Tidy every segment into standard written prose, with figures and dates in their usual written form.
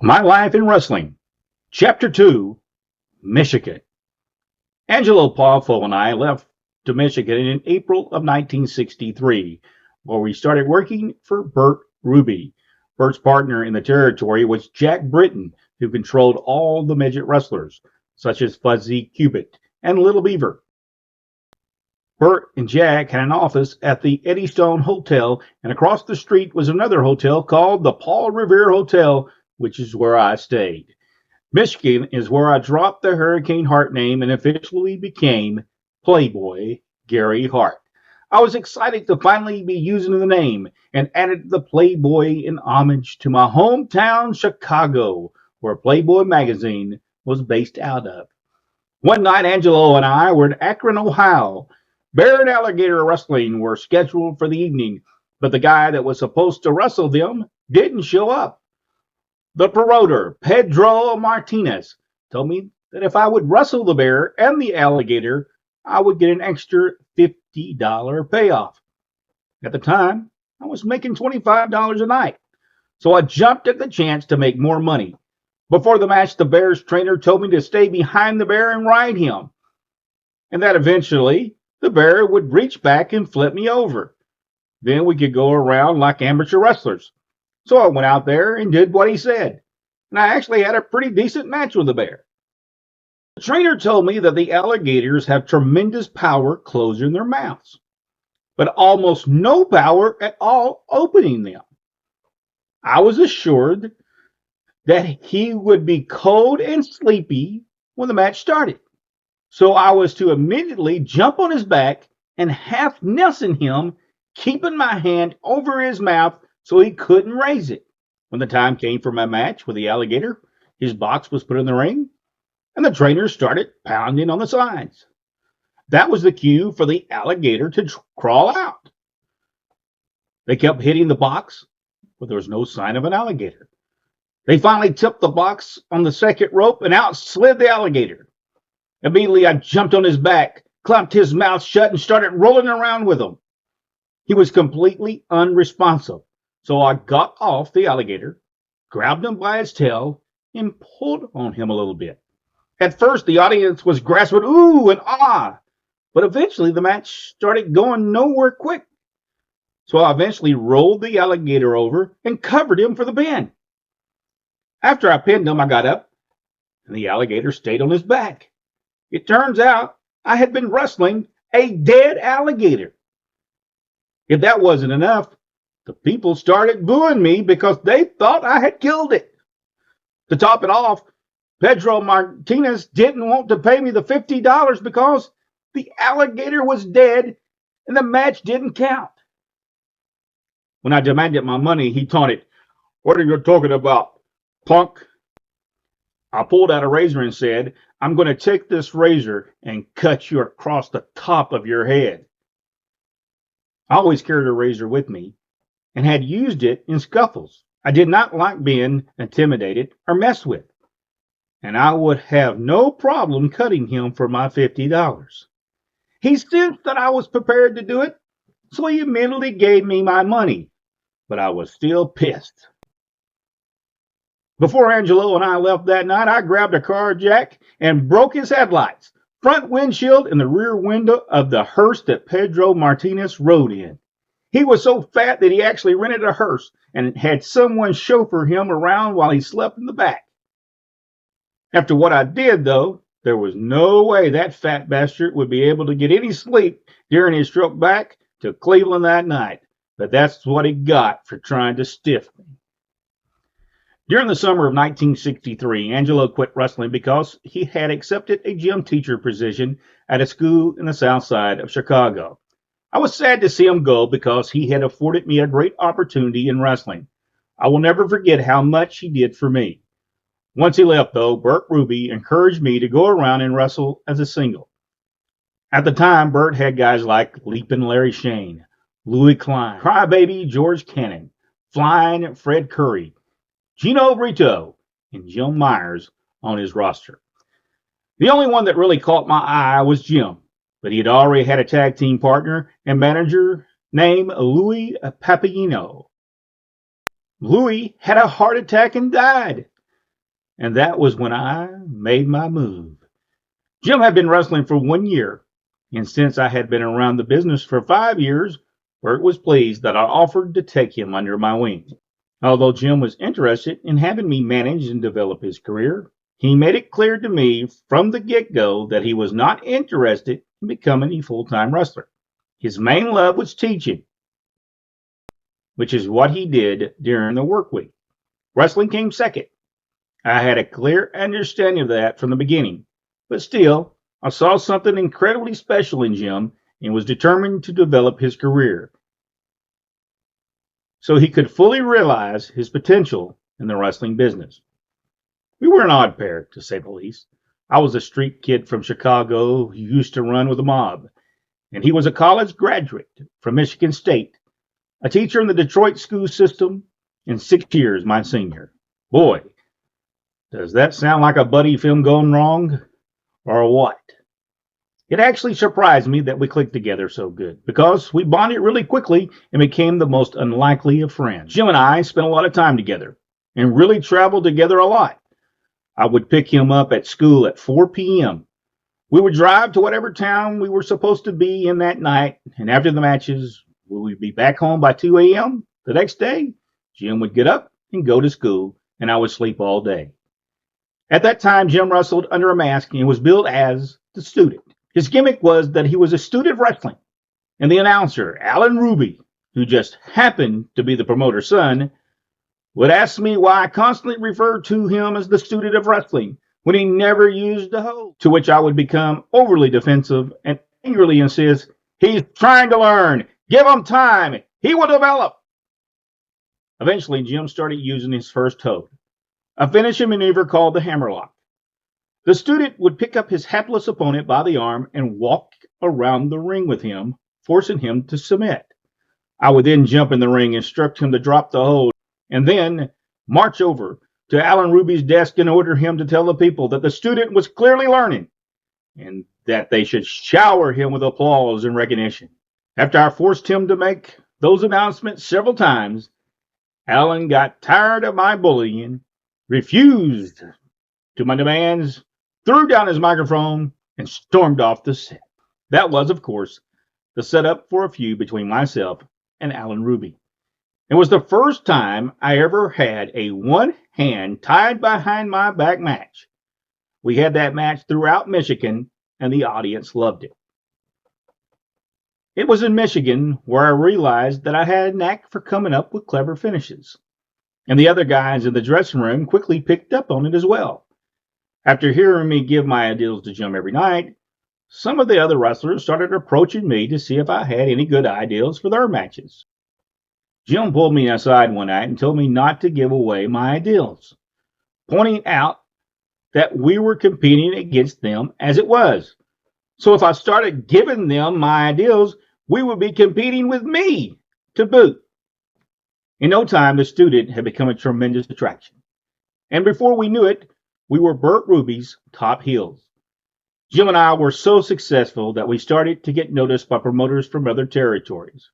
My Life in Wrestling, Chapter 2, Michigan. Angelo Poffo and I left to Michigan in April of 1963, where we started working for Bert Ruby. Bert's partner in the territory was Jack Britton, who controlled all the midget wrestlers, such as Fuzzy Cubit and Little Beaver. Bert and Jack had an office at the Eddystone Hotel, and across the street was another hotel called the Paul Revere Hotel, which is where I stayed. Michigan is where I dropped the Hurricane Hart name and officially became Playboy Gary Hart. I was excited to finally be using the name and added the Playboy in homage to my hometown, Chicago, where Playboy magazine was based out of. One night, Angelo and I were in Akron, Ohio. Bear and alligator wrestling were scheduled for the evening, but the guy that was supposed to wrestle them didn't show up. The promoter, Pedro Martinez, told me that if I would wrestle the bear and the alligator, I would get an extra $50 payoff. At the time, I was making $25 a night, so I jumped at the chance to make more money. Before the match, the bear's trainer told me to stay behind the bear and ride him, and that eventually the bear would reach back and flip me over. Then we could go around like amateur wrestlers. So I went out there and did what he said. And I actually had a pretty decent match with the bear. The trainer told me that the alligators have tremendous power closing their mouths, but almost no power at all opening them. I was assured that he would be cold and sleepy when the match started. So I was to immediately jump on his back and half Nelson him, keeping my hand over his mouth so he couldn't raise it. When the time came for my match with the alligator, his box was put in the ring, and the trainer started pounding on the sides. That was the cue for the alligator to crawl out. They kept hitting the box, but there was no sign of an alligator. They finally tipped the box on the second rope, and out slid the alligator. Immediately, I jumped on his back, clamped his mouth shut, and started rolling around with him. He was completely unresponsive. So I got off the alligator, grabbed him by his tail, and pulled on him a little bit. At first, the audience was grasping ooh and ah, but eventually the match started going nowhere quick. So I eventually rolled the alligator over and covered him for the pin. After I pinned him, I got up, and the alligator stayed on his back. It turns out I had been wrestling a dead alligator. If that wasn't enough, the people started booing me because they thought I had killed it. To top it off, Pedro Martinez didn't want to pay me the $50 because the alligator was dead and the match didn't count. When I demanded my money, he taunted, "What are you talking about, punk?" I pulled out a razor and said, "I'm going to take this razor and cut you across the top of your head." I always carried a razor with me and had used it in scuffles. I did not like being intimidated or messed with, and I would have no problem cutting him for my $50. He sensed that I was prepared to do it, so he immediately gave me my money, but I was still pissed. Before Angelo and I left that night, I grabbed a car jack and broke his headlights, front windshield, and the rear window of the hearse that Pedro Martinez rode in. He was so fat that he actually rented a hearse and had someone chauffeur him around while he slept in the back. After what I did, though, there was no way that fat bastard would be able to get any sleep during his trip back to Cleveland that night. But that's what he got for trying to stiff me. During the summer of 1963, Angelo quit wrestling because he had accepted a gym teacher position at a school in the south side of Chicago. I was sad to see him go because he had afforded me a great opportunity in wrestling. I will never forget how much he did for me. Once he left, though, Bert Ruby encouraged me to go around and wrestle as a single. At the time, Bert had guys like Leapin' Larry Shane, Louis Klein, Crybaby George Cannon, Flying Fred Curry, Gino Brito, and Jim Myers on his roster. The only one that really caught my eye was Jim, but he had already had a tag team partner and manager named Louis Papagino. Louis had a heart attack and died. And that was when I made my move. Jim had been wrestling for 1 year, and since I had been around the business for 5 years, Bert was pleased that I offered to take him under my wing. Although Jim was interested in having me manage and develop his career, he made it clear to me from the get go that he was not interested in becoming a full time wrestler. His main love was teaching, which is what he did during the work week. Wrestling came second. I had a clear understanding of that from the beginning, but still, I saw something incredibly special in Jim and was determined to develop his career so he could fully realize his potential in the wrestling business. We were an odd pair, to say the least. I was a street kid from Chicago who used to run with a mob, and he was a college graduate from Michigan State, a teacher in the Detroit school system, and 6 years my senior. Boy, does that sound like a buddy film gone wrong, or what? It actually surprised me that we clicked together so good, because we bonded really quickly and became the most unlikely of friends. Jim and I spent a lot of time together, and really traveled together a lot. I would pick him up at school at 4 p.m. We would drive to whatever town we were supposed to be in that night, and after the matches, we would be back home by 2 a.m. The next day, Jim would get up and go to school, and I would sleep all day. At that time, Jim wrestled under a mask and was billed as the student. His gimmick was that he was a student of wrestling, and the announcer, Alan Ruby, who just happened to be the promoter's son, would ask me why I constantly referred to him as the student of wrestling when he never used the hose, to which I would become overly defensive and angrily insist, "He's trying to learn. Give him time. He will develop." Eventually, Jim started using his first hose, a finishing maneuver called the hammerlock. The student would pick up his hapless opponent by the arm and walk around the ring with him, forcing him to submit. I would then jump in the ring, instruct him to drop the hold, and then march over to Alan Ruby's desk and order him to tell the people that the student was clearly learning and that they should shower him with applause and recognition. After I forced him to make those announcements several times, Alan got tired of my bullying, refused to my demands, threw down his microphone, and stormed off the set. That was, of course, the setup for a feud between myself and Alan Ruby. It was the first time I ever had a one hand tied behind my back match. We had that match throughout Michigan, and the audience loved it. It was in Michigan where I realized that I had a knack for coming up with clever finishes, and the other guys in the dressing room quickly picked up on it as well. After hearing me give my ideals to Jim every night, some of the other wrestlers started approaching me to see if I had any good ideals for their matches. Jim pulled me aside one night and told me not to give away my ideals, pointing out that we were competing against them as it was. So if I started giving them my ideals, we would be competing with me to boot. In no time, the student had become a tremendous attraction. And before we knew it, we were Bert Ruby's top heels. Jim and I were so successful that we started to get noticed by promoters from other territories.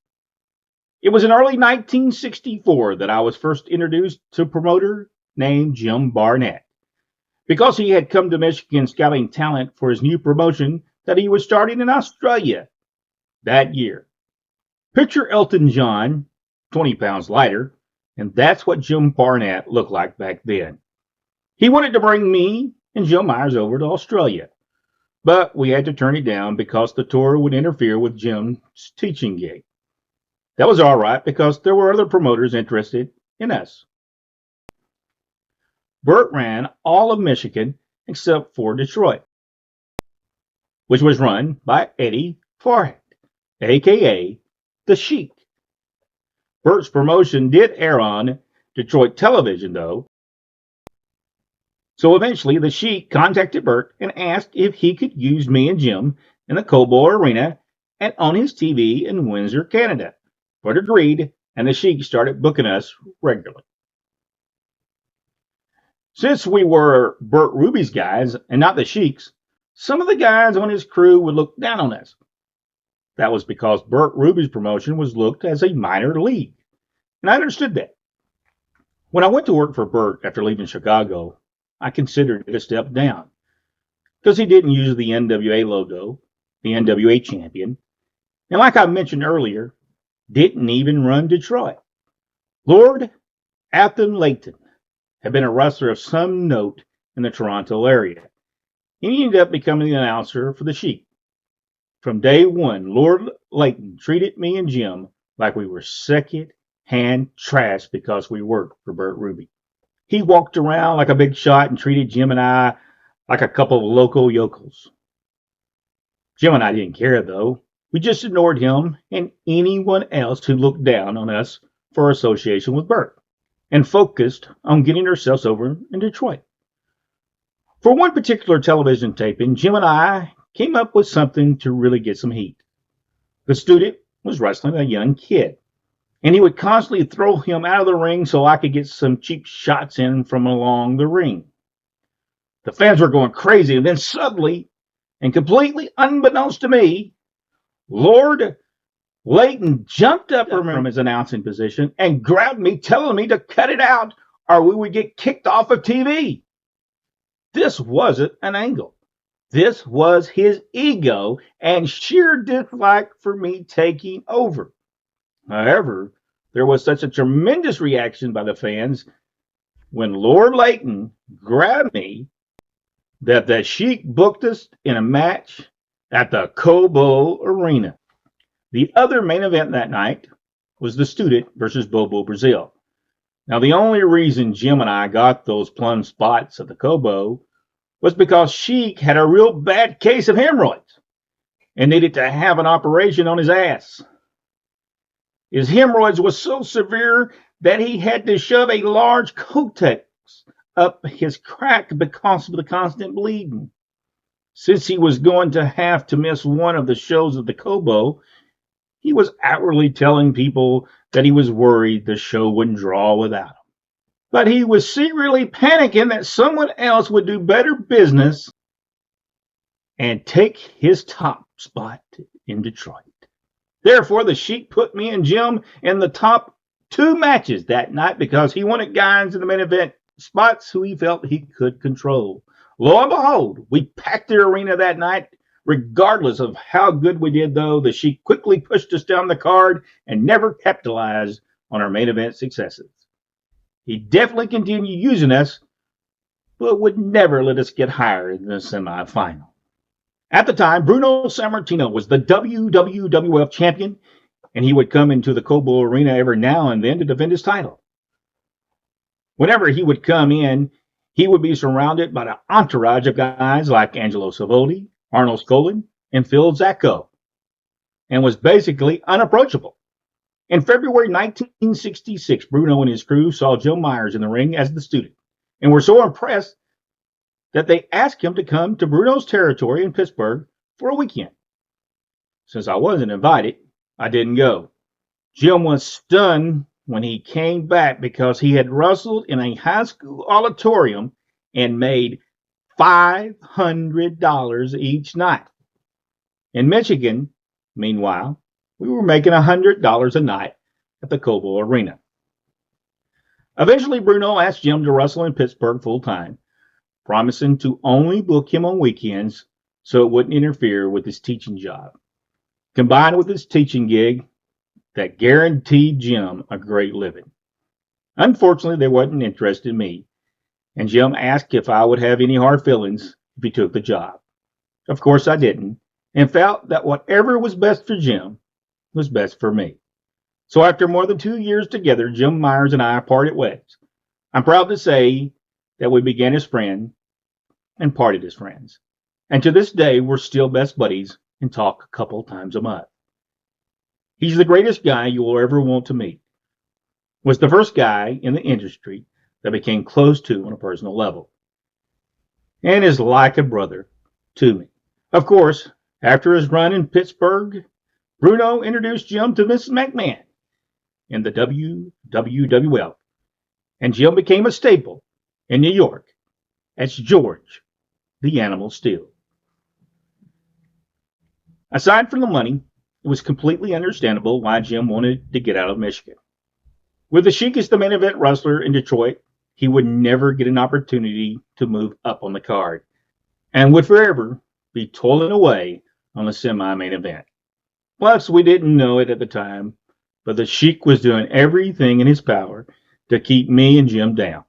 It was in early 1964 that I was first introduced to a promoter named Jim Barnett, because he had come to Michigan scouting talent for his new promotion that he was starting in Australia that year. Picture Elton John, 20 pounds lighter, and that's what Jim Barnett looked like back then. He wanted to bring me and Joe Myers over to Australia, but we had to turn it down because the tour would interfere with Jim's teaching gig. That was all right because there were other promoters interested in us. Bert ran all of Michigan except for Detroit, which was run by Eddie Farhat, aka the Sheik. Bert's promotion did air on Detroit television, though. So eventually, the Sheik contacted Bert and asked if he could use me and Jim in the Cobo Arena and on his TV in Windsor, Canada. Bert agreed, and the Sheik started booking us regularly. Since we were Bert Ruby's guys and not the Sheik's, some of the guys on his crew would look down on us. That was because Bert Ruby's promotion was looked as a minor league, and I understood that. When I went to work for Bert after leaving Chicago, I considered it a step down because he didn't use the NWA logo, the NWA champion, and like I mentioned earlier, didn't even run Detroit. Lord Athen Layton had been a wrestler of some note in the Toronto area, and he ended up becoming the announcer for the Sheik. From day one, Lord Layton treated me and Jim like we were second-hand trash because we worked for Bert Ruby. He walked around like a big shot and treated Jim and I like a couple of local yokels. Jim and I didn't care, though. We just ignored him and anyone else who looked down on us for our association with Bert and focused on getting ourselves over in Detroit. For one particular television taping, Jim and I came up with something to really get some heat. The student was wrestling a young kid, and he would constantly throw him out of the ring so I could get some cheap shots in from along the ring. The fans were going crazy, and then suddenly, and completely unbeknownst to me, Lord Layton jumped up from his announcing position and grabbed me, telling me to cut it out or we would get kicked off of TV. This wasn't an angle. This was his ego and sheer dislike for me taking over. However, there was such a tremendous reaction by the fans when Lord Layton grabbed me that the Sheik booked us in a match at the Cobo Arena. The other main event that night was the Student versus Bobo Brazil. Now, the only reason Jim and I got those plum spots at the Cobo was because Sheik had a real bad case of hemorrhoids and needed to have an operation on his ass. His hemorrhoids was so severe that he had to shove a large Kotex up his crack because of the constant bleeding. Since he was going to have to miss one of the shows of the Cobo, he was outwardly telling people that he was worried the show wouldn't draw without him. But he was secretly panicking that someone else would do better business and take his top spot in Detroit. Therefore, the Sheik put me and Jim in the top two matches that night because he wanted guys in the main event spots who he felt he could control. Lo and behold, we packed the arena that night. Regardless of how good we did, though, the Sheik quickly pushed us down the card and never capitalized on our main event successes. He definitely continued using us, but would never let us get higher in the semifinal. At the time, Bruno Sammartino was the WWF champion, and he would come into the Cobo Arena every now and then to defend his title. Whenever he would come in, he would be surrounded by an entourage of guys like Angelo Savoli, Arnold Skolin, and Phil Zacco, and was basically unapproachable. In February 1966, Bruno and his crew saw Joe Myers in the ring as the Student, and were so impressed that they asked him to come to Bruno's territory in Pittsburgh for a weekend. Since I wasn't invited, I didn't go. Jim was stunned when he came back because he had wrestled in a high school auditorium and made $500 each night. In Michigan, meanwhile, we were making $100 a night at the Cobo Arena. Eventually, Bruno asked Jim to wrestle in Pittsburgh full time, promising to only book him on weekends so it wouldn't interfere with his teaching job. Combined with his teaching gig, that guaranteed Jim a great living. Unfortunately, they wasn't interested in me, and Jim asked if I would have any hard feelings if he took the job. Of course I didn't, and felt that whatever was best for Jim was best for me. So after more than 2 years together, Jim Myers and I parted ways. I'm proud to say that we began as friends and parted as friends. And to this day, we're still best buddies and talk a couple times a month. He's the greatest guy you will ever want to meet. Was the first guy in the industry that became close to on a personal level. And is like a brother to me. Of course, after his run in Pittsburgh, Bruno introduced Jim to Mrs. McMahon in the WWF, and Jim became a staple in New York as George the Animal Steel. Aside from the money, it was completely understandable why Jim wanted to get out of Michigan. With the Sheik as the main event wrestler in Detroit, he would never get an opportunity to move up on the card and would forever be toiling away on the semi-main event. Plus, we didn't know it at the time, but the Sheik was doing everything in his power to keep me and Jim down.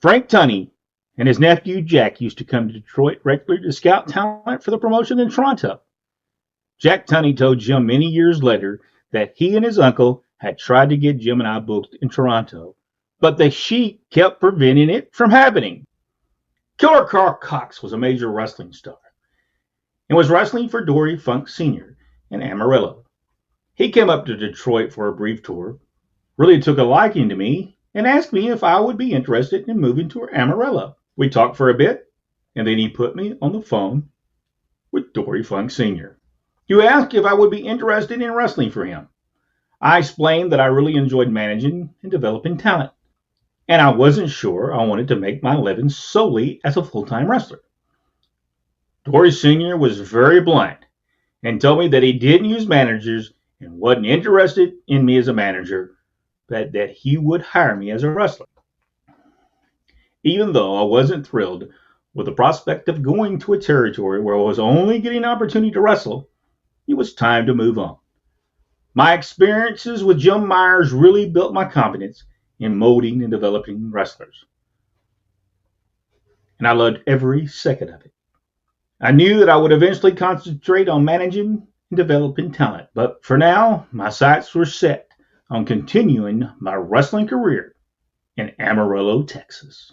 Frank Tunney and his nephew Jack used to come to Detroit regularly to scout talent for the promotion in Toronto. Jack Tunney told Jim many years later that he and his uncle had tried to get Jim and I booked in Toronto, but the Sheik kept preventing it from happening. Killer Carl Cox was a major wrestling star and was wrestling for Dory Funk Sr. in Amarillo. He came up to Detroit for a brief tour, really took a liking to me, and asked me if I would be interested in moving to Amarillo. We talked for a bit, and then he put me on the phone with Dory Funk Sr. He asked if I would be interested in wrestling for him. I explained that I really enjoyed managing and developing talent, and I wasn't sure I wanted to make my living solely as a full-time wrestler. Dory Sr. was very blunt and told me that he didn't use managers and wasn't interested in me as a manager, but that he would hire me as a wrestler. Even though I wasn't thrilled with the prospect of going to a territory where I was only getting an opportunity to wrestle, it was time to move on. My experiences with Jim Myers really built my confidence in molding and developing wrestlers, and I loved every second of it. I knew that I would eventually concentrate on managing and developing talent, but for now, my sights were set on continuing my wrestling career in Amarillo, Texas.